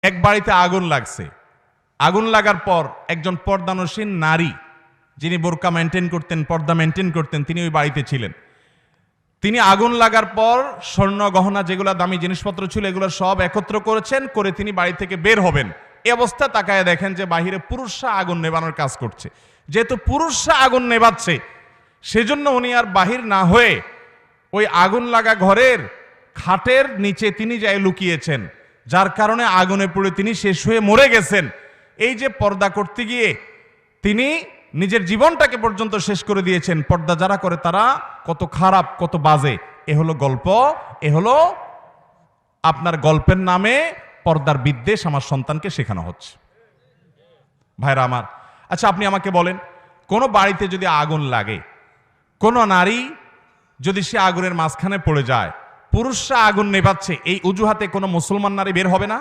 এক বাড়িতে আগুন লাগছে। আগুন লাগার পর একজন পর্দানসীন নারী, যিনি বোরকা মেনটেন করতেন, পর্দা মেনটেন করতেন, তিনি ওই বাড়িতে ছিলেন। তিনি আগুন লাগার পর স্বর্ণ গহনা যেগুলো দামি জিনিসপত্র ছিল এগুলো সব একত্র করেছেন, করে তিনি বাড়ি থেকে বের হবেন। এই অবস্থা তাকায় দেখেন যে বাহিরে পুরুষরা আগুন নেভানোর কাজ করছে। যেহেতু পুরুষরা আগুন নেভাচ্ছে, সেজন্য উনি আর বাহির না হয়ে ওই আগুন লাগা ঘরের খাটের নিচে তিনি যাই লুকিয়েছেন, যার কারণে আগুনে পুড়ে তিনি শেষ হয়ে মরে গেছেন। এই যে পর্দা করতে গিয়ে তিনি নিজের জীবনটাকে পর্যন্ত শেষ করে দিয়েছেন। পর্দা যারা করে তারা কত খারাপ, কত বাজে। এ হলো গল্প, এ হলো আপনার গল্পের নামে পর্দার বিদ্বেষ আমার সন্তানকে শেখানো হচ্ছে। ভাইরা আমার, আচ্ছা আপনি আমাকে বলেন, কোনো বাড়িতে যদি আগুন লাগে, কোনো নারী যদি সে আগুনের মাঝখানে পড়ে যায়, পুরুষরা আগুন নেভাচ্ছে, এই অজুহাতে কোনো মুসলমান নারী বের হবে না?